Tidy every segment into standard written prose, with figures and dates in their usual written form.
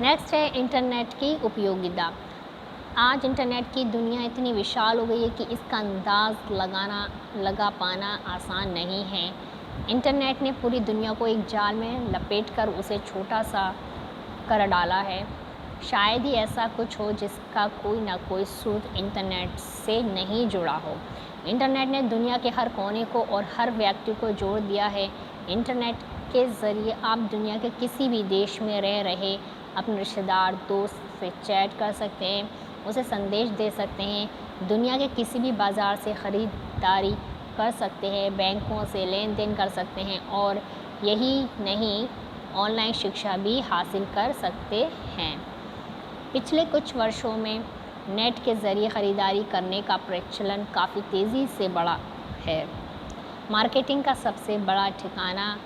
Next है internet की उपयोगिता। आज इंटरनेट की दुनिया इतनी विशाल हो गई है कि इसका अंदाज़ लगा पाना आसान नहीं है। इंटरनेट ने पूरी दुनिया को एक जाल में लपेटकर उसे छोटा सा कर डाला है। शायद ही ऐसा कुछ हो जिसका कोई ना कोई सूत्र इंटरनेट से नहीं जुड़ा हो। इंटरनेट ने दुनिया के हर कोने को और हर व्यक्ति को जोड़ दिया है। इंटरनेट के ज़रिए आप दुनिया के किसी भी देश में रह रहे अपने रिश्तेदार दोस्त से चैट कर सकते हैं, उसे संदेश दे सकते हैं, दुनिया के किसी भी बाज़ार से ख़रीदारी कर सकते हैं, बैंकों से लेन देन कर सकते हैं और यही नहीं, ऑनलाइन शिक्षा भी हासिल कर सकते हैं। पिछले कुछ वर्षों में नेट के ज़रिए ख़रीदारी करने का प्रचलन काफ़ी तेज़ी से बढ़ा है। मार्केटिंग का सबसे बड़ा ठिकाना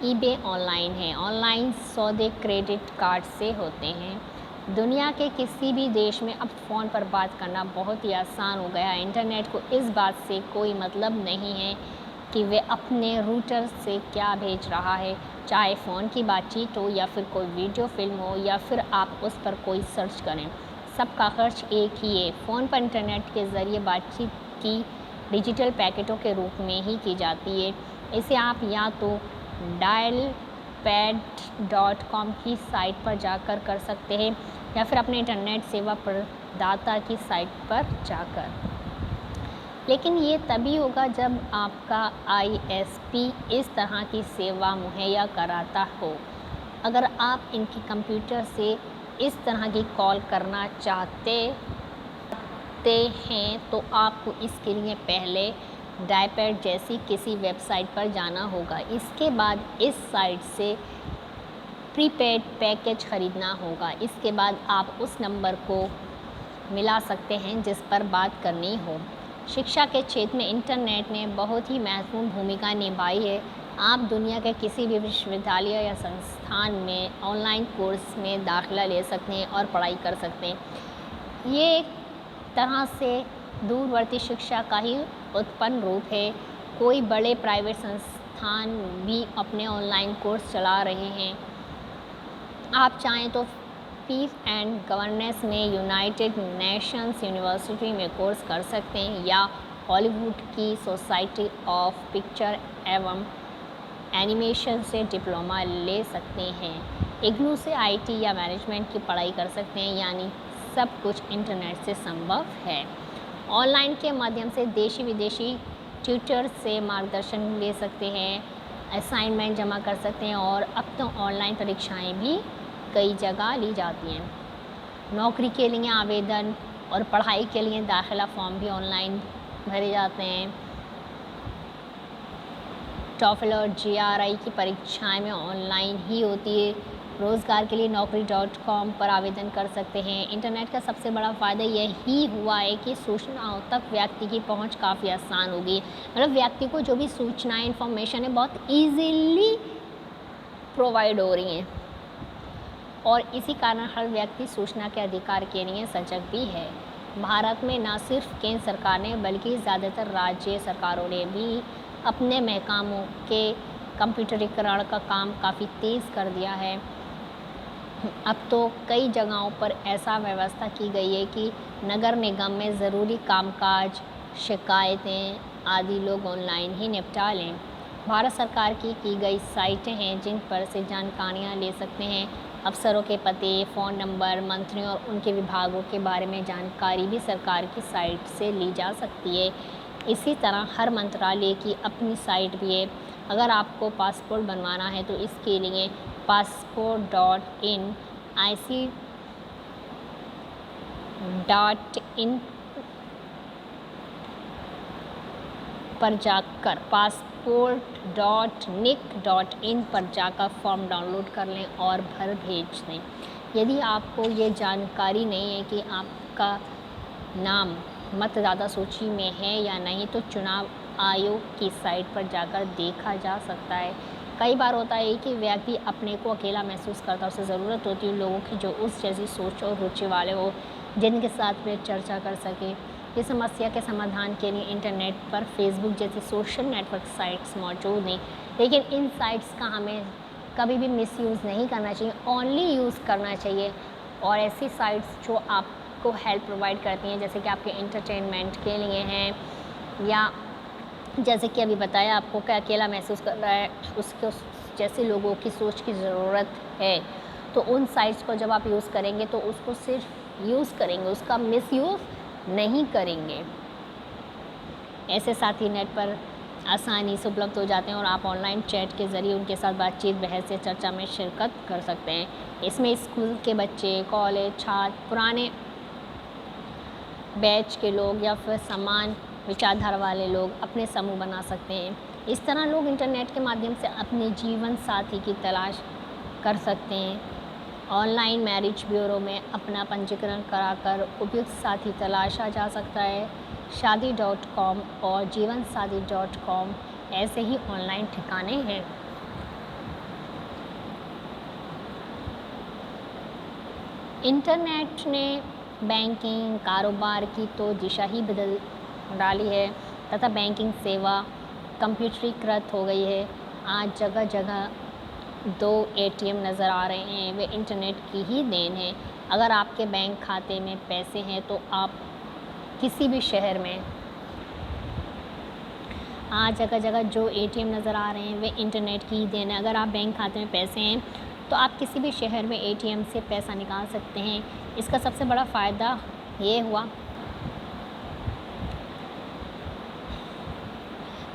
ईबे ऑनलाइन है। ऑनलाइन सौदे क्रेडिट कार्ड से होते हैं। दुनिया के किसी भी देश में अब फ़ोन पर बात करना बहुत ही आसान हो गया है। इंटरनेट को इस बात से कोई मतलब नहीं है कि वे अपने रूटर से क्या भेज रहा है, चाहे फ़ोन की बातचीत हो या फिर कोई वीडियो फिल्म हो या फिर आप उस पर कोई सर्च करें, सबका खर्च एक ही है। फ़ोन पर इंटरनेट के ज़रिए बातचीत की डिजिटल पैकेटों के रूप में ही की जाती है। इसे आप या तो dialpad.com की साइट पर जाकर कर सकते हैं या फिर अपने इंटरनेट सेवा प्रदाता की साइट पर जाकर। लेकिन ये तभी होगा जब आपका आईएसपी इस तरह की सेवा मुहैया कराता हो। अगर आप इनकी कंप्यूटर से इस तरह की कॉल करना चाहते हैं तो आपको इसके लिए पहले डायपैड जैसी किसी वेबसाइट पर जाना होगा। इसके बाद इस साइट से प्रीपेड पैकेज ख़रीदना होगा। इसके बाद आप उस नंबर को मिला सकते हैं जिस पर बात करनी हो। शिक्षा के क्षेत्र में इंटरनेट ने बहुत ही महत्वपूर्ण भूमिका निभाई है। आप दुनिया के किसी भी विश्वविद्यालय या संस्थान में ऑनलाइन कोर्स में दाखिला ले सकते हैं और पढ़ाई कर सकते हैं। ये एक तरह से दूरवर्ती शिक्षा का ही उत्पन्न रूप है। कोई बड़े प्राइवेट संस्थान भी अपने ऑनलाइन कोर्स चला रहे हैं। आप चाहें तो पीस एंड गवर्नेंस में यूनाइटेड नेशंस यूनिवर्सिटी में कोर्स कर सकते हैं या हॉलीवुड की सोसाइटी ऑफ पिक्चर एवं एनिमेशन से डिप्लोमा ले सकते हैं। इग्नू से आईटी या मैनेजमेंट की पढ़ाई कर सकते हैं। यानी सब कुछ इंटरनेट से संभव है। ऑनलाइन के माध्यम से देशी विदेशी ट्यूटर से मार्गदर्शन ले सकते हैं, असाइनमेंट जमा कर सकते हैं और अब तो ऑनलाइन परीक्षाएं भी कई जगह ली जाती हैं। नौकरी के लिए आवेदन और पढ़ाई के लिए दाखिला फॉर्म भी ऑनलाइन भरे जाते हैं। टॉफल और जीआरई की परीक्षाएं में ऑनलाइन ही होती है। रोज़गार के लिए naukri.com पर आवेदन कर सकते हैं। इंटरनेट का सबसे बड़ा फ़ायदा यही हुआ है कि सूचनाओं तक व्यक्ति की पहुंच काफ़ी आसान हो गई। मतलब व्यक्ति को जो भी सूचनाएं इंफॉर्मेशन है बहुत ईजीली प्रोवाइड हो रही हैं और इसी कारण हर व्यक्ति सूचना के अधिकार के लिए सजग भी है। भारत में न सिर्फ केंद्र सरकार ने बल्कि ज़्यादातर राज्य सरकारों ने भी अपने महकामों के कंप्यूटरीकरण का काम काफ़ी तेज़ कर दिया है। अब तो कई जगहों पर ऐसा व्यवस्था की गई है कि नगर निगम में ज़रूरी कामकाज, शिकायतें आदि लोग ऑनलाइन ही निपटा लें। भारत सरकार की गई साइटें हैं जिन पर से जानकारियाँ ले सकते हैं। अफसरों के पते, फ़ोन नंबर, मंत्रियों और उनके विभागों के बारे में जानकारी भी सरकार की साइट से ली जा सकती है। इसी तरह हर मंत्रालय की अपनी साइट भी है। अगर आपको पासपोर्ट बनवाना है तो इसके लिए passport.in, IC.in पर जाकर passport.nic.in पर जाकर फॉर्म डाउनलोड कर लें और भर भेज दें। यदि आपको ये जानकारी नहीं है कि आपका नाम मतदाता सूची में है या नहीं तो चुनाव आयोग की साइट पर जाकर देखा जा सकता है। कई बार होता है कि व्यक्ति अपने को अकेला महसूस करता है, उसे ज़रूरत होती है लोगों की जो उस जैसी सोच और रुचि वाले हो, जिनके साथ वे चर्चा कर सके। इस समस्या के समाधान के लिए इंटरनेट पर फेसबुक जैसी सोशल नेटवर्क साइट्स मौजूद हैं, लेकिन इन साइट्स का हमें कभी भी मिसयूज़ नहीं करना चाहिए, ओनली यूज़ करना चाहिए। और ऐसी साइट्स जो आपको हेल्प प्रोवाइड करती हैं, जैसे कि आपके एंटरटेनमेंट के लिए हैं, या जैसे कि अभी बताया आपको कि अकेला महसूस कर रहा है, उसके उस जैसे लोगों की सोच की ज़रूरत है, तो उन साइट्स को जब आप यूज़ करेंगे तो उसको सिर्फ यूज़ करेंगे, उसका मिसयूज़ नहीं करेंगे। ऐसे साथी नेट पर आसानी से उपलब्ध हो जाते हैं और आप ऑनलाइन चैट के ज़रिए उनके साथ बातचीत, बहस या चर्चा में शिरकत कर सकते हैं। इसमें स्कूल के बच्चे, कॉलेज छात्र, पुराने बैच के लोग या फिर समान विचारधारा वाले लोग अपने समूह बना सकते हैं। इस तरह लोग इंटरनेट के माध्यम से अपने जीवन साथी की तलाश कर सकते हैं। ऑनलाइन मैरिज ब्यूरो में अपना पंजीकरण कराकर उपयुक्त साथी तलाशा जा सकता है। शादी.com और जीवनसाथी.com ऐसे ही ऑनलाइन ठिकाने हैं। इंटरनेट ने बैंकिंग कारोबार की तो दिशा ही बदल डाली है तथा बैंकिंग सेवा कंप्यूटरीकृत हो गई है। आज जगह जगह 2 ATM नज़र आ रहे हैं, वे इंटरनेट की ही देन है। अगर आपके बैंक खाते में पैसे हैं तो आप किसी भी शहर में, आज जगह जगह जो ATM नज़र आ रहे हैं वे इंटरनेट की ही देन है। अगर आप बैंक खाते में पैसे हैं तो आप किसी भी शहर में ATM से पैसा निकाल सकते हैं। इसका सबसे बड़ा फ़ायदा ये हुआ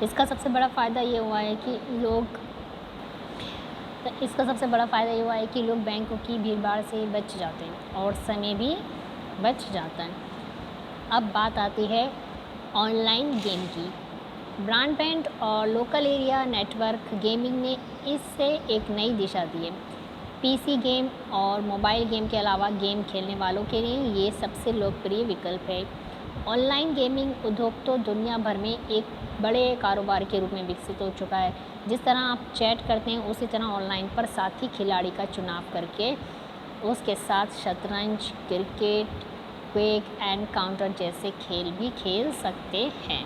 इसका सबसे बड़ा फ़ायदा ये हुआ है कि लोग बैंकों की भीड़भाड़ से बच जाते हैं और समय भी बच जाता है। अब बात आती है ऑनलाइन गेम की। ब्रॉडबैंड और लोकल एरिया नेटवर्क गेमिंग ने इससे एक नई दिशा दी है। PC गेम और मोबाइल गेम के अलावा गेम खेलने वालों के लिए ये सबसे लोकप्रिय विकल्प है। ऑनलाइन गेमिंग उद्योग तो दुनिया भर में एक बड़े कारोबार के रूप में विकसित हो चुका है। जिस तरह आप चैट करते हैं उसी तरह ऑनलाइन पर साथी खिलाड़ी का चुनाव करके उसके साथ शतरंज, क्रिकेट, क्वेक एंड काउंटर जैसे खेल भी खेल सकते हैं।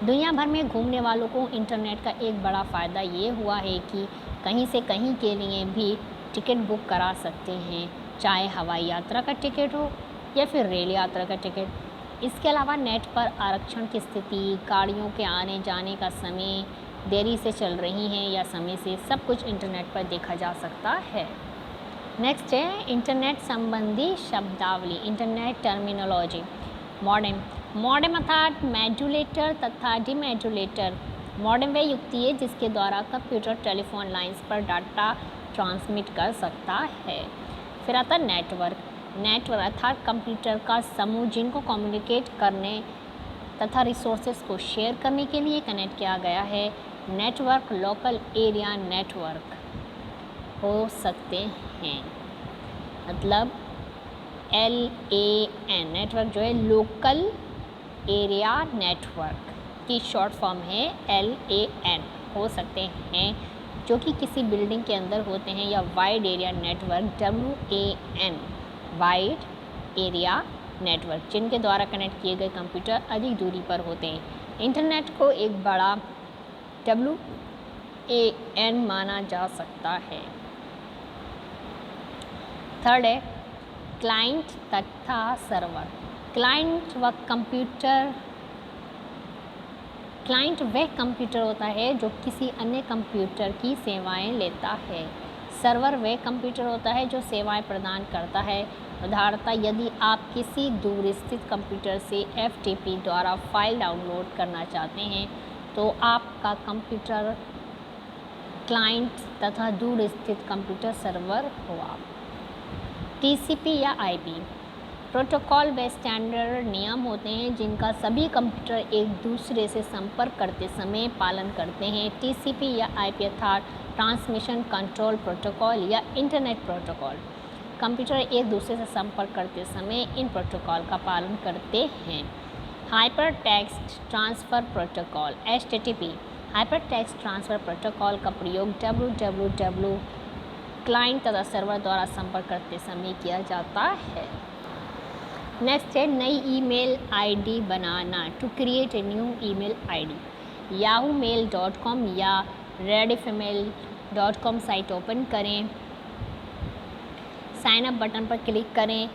दुनिया भर में घूमने वालों को इंटरनेट का एक बड़ा फ़ायदा ये हुआ है कि कहीं से कहीं के लिए भी टिकट बुक करा सकते हैं, चाहे हवाई यात्रा का टिकट हो या फिर रेल यात्रा का टिकट। इसके अलावा नेट पर आरक्षण की स्थिति, गाड़ियों के आने जाने का समय, देरी से चल रही हैं या समय से, सब कुछ इंटरनेट पर देखा जा सकता है। नेक्स्ट है इंटरनेट संबंधी शब्दावली, इंटरनेट टर्मिनोलॉजी। मॉडेम अर्थात मॉड्यूलेटर तथा डिमॉड्यूलेटर। मॉडेम वह युक्ति है जिसके द्वारा कंप्यूटर टेलीफोन लाइंस पर डाटा ट्रांसमिट कर सकता है। फिर आता नेटवर्क अर्थात कंप्यूटर का समूह जिनको कम्युनिकेट करने तथा रिसोर्सेज को शेयर करने के लिए कनेक्ट किया गया है। नेटवर्क लोकल एरिया नेटवर्क हो सकते हैं, मतलब LAN नेटवर्क जो है लोकल एरिया नेटवर्क की शॉर्ट फॉर्म है LAN हो सकते हैं, जो कि किसी बिल्डिंग के अंदर होते हैं, या wide area network WAN wide area network जिनके द्वारा कनेक्ट किए गए कंप्यूटर अधिक दूरी पर होते हैं। इंटरनेट को एक बड़ा WAN माना जा सकता है। थर्ड है क्लाइंट तथा सर्वर। क्लाइंट वह कंप्यूटर होता है जो किसी अन्य कंप्यूटर की सेवाएं लेता है। सर्वर वह कंप्यूटर होता है जो सेवाएं प्रदान करता है। उदाहरणतः यदि आप किसी दूर स्थित कंप्यूटर से FTP द्वारा फाइल डाउनलोड करना चाहते हैं तो आपका कंप्यूटर क्लाइंट तथा दूर स्थित कंप्यूटर सर्वर हुआ। TCP या IP प्रोटोकॉल व स्टैंडर्ड नियम होते हैं जिनका सभी कंप्यूटर एक दूसरे से संपर्क करते समय पालन करते हैं। TCP या IP अर्थात ट्रांसमिशन कंट्रोल प्रोटोकॉल या इंटरनेट प्रोटोकॉल। कंप्यूटर एक दूसरे से संपर्क करते समय इन प्रोटोकॉल का पालन करते हैं। Hyper text transfer protocol HTTP hyper text transfer protocol का प्रयोग www क्लाइंट तथा सर्वर द्वारा संपर्क करते समय किया जाता है। नेक्स्ट है नई ईमेल ID बनाना, to create a new email ID। yahoomail.com या रेडिफमेल gmail.com साइट ओपन करें, साइन अप बटन पर क्लिक करें,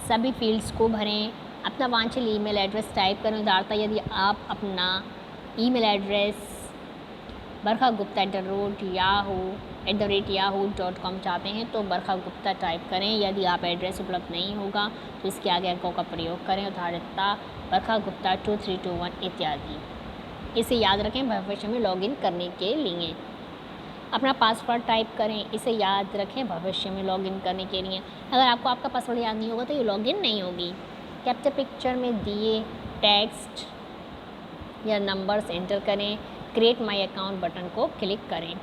सभी फील्ड्स को भरें, अपना वांछित ईमेल एड्रेस टाइप करें। उदाहरणतः यदि आप अपना ईमेल एड्रेस barkha@yahoo.com चाहते हैं तो बरखा गुप्ता टाइप करें। यदि आप एड्रेस उपलब्ध नहीं होगा तो इसके आगे अंकों का प्रयोग करें, उदाहरणतः बरखा गुप्ता 2321 इत्यादि। इसे याद रखें भविष्य में लॉगिन करने के लिए। अपना पासवर्ड टाइप करें, इसे याद रखें भविष्य में लॉगिन करने के लिए। अगर आपको आपका पासवर्ड याद नहीं होगा तो ये लॉगिन नहीं होगी। कैप्चर पिक्चर में दिए टेक्स्ट या नंबर्स एंटर करें, क्रिएट माय अकाउंट बटन को क्लिक करें।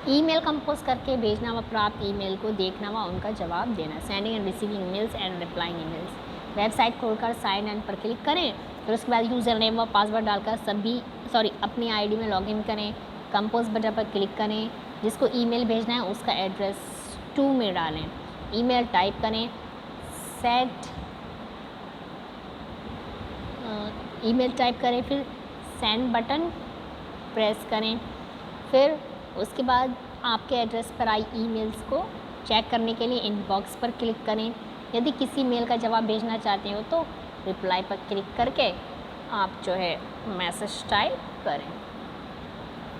ईमेल कंपोज करके भेजना व प्राप्त ईमेल को देखना व उनका जवाब देना, sending end receiving emails and replying emails. Website खोलकर साइन इन पर क्लिक करें, फिर उसके बाद यूज़र नेम व पासवर्ड डालकर अपनी आईडी में लॉगिन करें। कंपोज बटन पर क्लिक करें, जिसको ईमेल भेजना है उसका एड्रेस टू में डालें, ईमेल टाइप करें, ईमेल टाइप करें, फिर सेंड बटन प्रेस करें। फिर उसके बाद आपके एड्रेस पर आई ईमेल्स को चेक करने के लिए इनबॉक्स पर क्लिक करें। यदि किसी मेल का जवाब भेजना चाहते हो तो रिप्लाई पर क्लिक करके आप मैसेज टाइप करें।